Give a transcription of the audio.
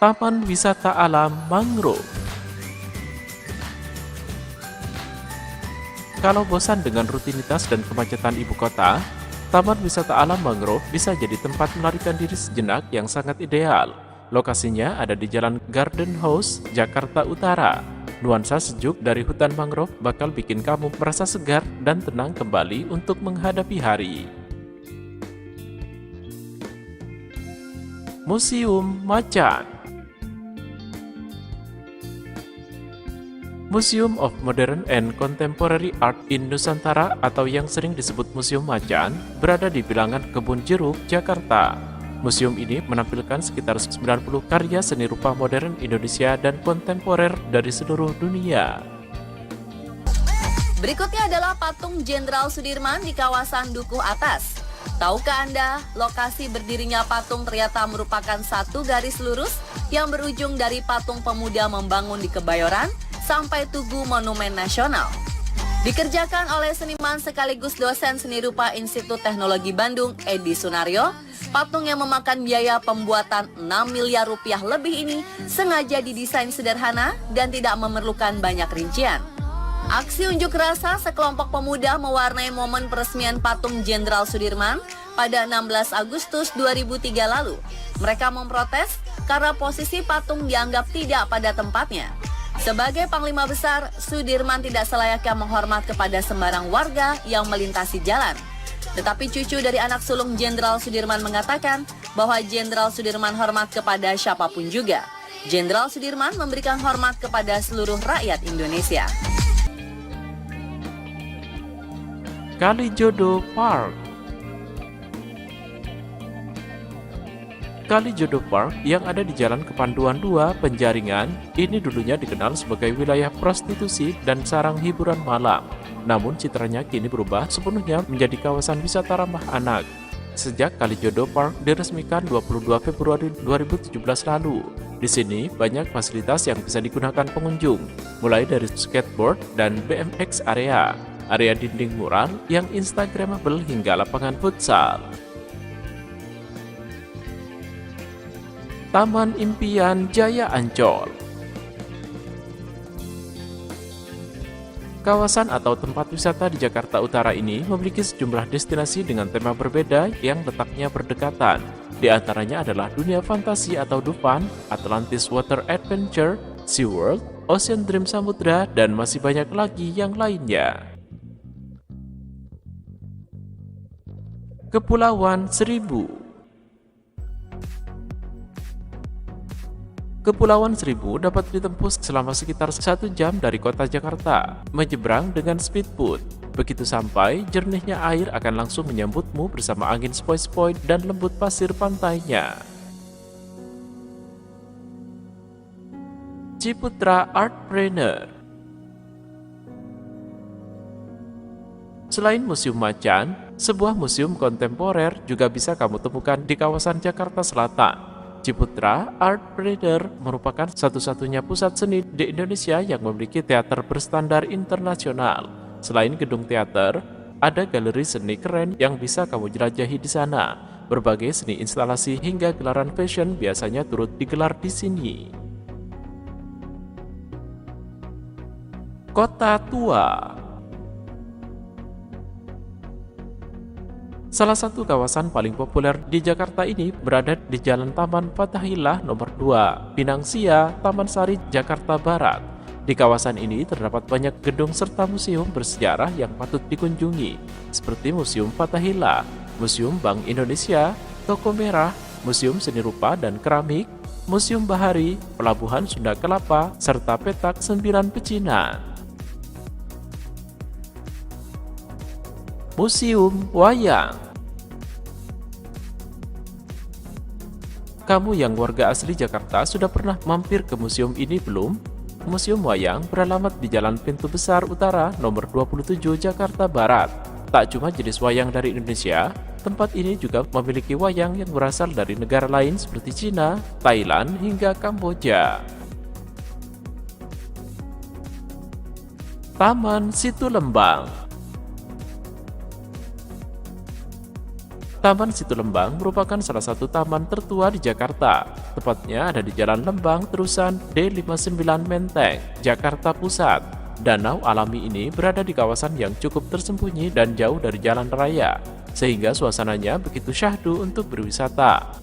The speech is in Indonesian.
Taman Wisata Alam Mangrove. Kalau bosan dengan rutinitas dan kemacetan ibu kota, Taman Wisata Alam Mangrove bisa jadi tempat melarikan diri sejenak yang sangat ideal. Lokasinya ada di Jalan Garden House, Jakarta Utara. Nuansa sejuk dari hutan mangrove bakal bikin kamu merasa segar dan tenang kembali untuk menghadapi hari. Museum Macan. Museum of Modern and Contemporary Art in Nusantara atau yang sering disebut Museum Macan berada di bilangan Kebun Jeruk, Jakarta. Museum ini menampilkan sekitar 90 karya seni rupa modern Indonesia dan kontemporer dari seluruh dunia. Berikutnya adalah patung Jenderal Sudirman di kawasan Dukuh Atas. Tahukah Anda, lokasi berdirinya patung ternyata merupakan satu garis lurus yang berujung dari patung pemuda membangun di Kebayoran sampai Tugu Monumen Nasional. Dikerjakan oleh seniman sekaligus dosen seni rupa Institut Teknologi Bandung, Edi Sunario, patung yang memakan biaya pembuatan 6 miliar rupiah lebih ini sengaja didesain sederhana dan tidak memerlukan banyak rincian. Aksi unjuk rasa sekelompok pemuda mewarnai momen peresmian patung Jenderal Sudirman pada 16 Agustus 2003 lalu. Mereka memprotes karena posisi patung dianggap tidak pada tempatnya. Sebagai Panglima Besar, Sudirman tidak selayaknya menghormat kepada sembarang warga yang melintasi jalan. Tetapi cucu dari anak sulung Jenderal Sudirman mengatakan bahwa Jenderal Sudirman hormat kepada siapapun juga. Jenderal Sudirman memberikan hormat kepada seluruh rakyat Indonesia. Kalijodo Park. Kalijodo Park yang ada di Jalan Kepanduan 2, Penjaringan, ini dulunya dikenal sebagai wilayah prostitusi dan sarang hiburan malam. Namun citranya kini berubah sepenuhnya menjadi kawasan wisata ramah anak. Sejak Kalijodo Park diresmikan 22 Februari 2017 lalu, di sini banyak fasilitas yang bisa digunakan pengunjung, mulai dari skateboard dan BMX area dinding mural yang instagramable hingga lapangan futsal. Taman Impian Jaya Ancol. Kawasan atau tempat wisata di Jakarta Utara ini memiliki sejumlah destinasi dengan tema berbeda yang letaknya berdekatan. Di antaranya adalah Dunia Fantasi atau Dufan, Atlantis Water Adventure, SeaWorld, Ocean Dream Samudra, dan masih banyak lagi yang lainnya. Kepulauan Seribu. Kepulauan Seribu dapat ditempuh selama sekitar 1 jam dari kota Jakarta, menyeberang dengan speedboat. Begitu sampai, jernihnya air akan langsung menyambutmu bersama angin sepoi-sepoi dan lembut pasir pantainya. Ciputra Artpreneur. Selain Museum Macan, sebuah museum kontemporer juga bisa kamu temukan di kawasan Jakarta Selatan. Ciputra Artpreneur merupakan satu-satunya pusat seni di Indonesia yang memiliki teater berstandar internasional. Selain gedung teater, ada galeri seni keren yang bisa kamu jelajahi di sana. Berbagai seni instalasi hingga gelaran fashion biasanya turut digelar di sini. Kota Tua. Salah satu kawasan paling populer di Jakarta ini berada di Jalan Taman Fathahillah nomor 2, Pinang Sia, Taman Sari, Jakarta Barat. Di kawasan ini terdapat banyak gedung serta museum bersejarah yang patut dikunjungi, seperti Museum Fathahillah, Museum Bank Indonesia, Toko Merah, Museum Seni Rupa dan Keramik, Museum Bahari, Pelabuhan Sunda Kelapa, serta Petak 9 Pecinan. Museum Wayang. Kamu yang warga asli Jakarta sudah pernah mampir ke museum ini belum? Museum Wayang beralamat di Jalan Pintu Besar Utara nomor 27 Jakarta Barat. Tak cuma jenis wayang dari Indonesia, tempat ini juga memiliki wayang yang berasal dari negara lain seperti Cina, Thailand, hingga Kamboja. Taman Situ Lembang. Taman Situ Lembang merupakan salah satu taman tertua di Jakarta. Tepatnya ada di Jalan Lembang terusan D59 Menteng, Jakarta Pusat. Danau alami ini berada di kawasan yang cukup tersembunyi dan jauh dari jalan raya, sehingga suasananya begitu syahdu untuk berwisata.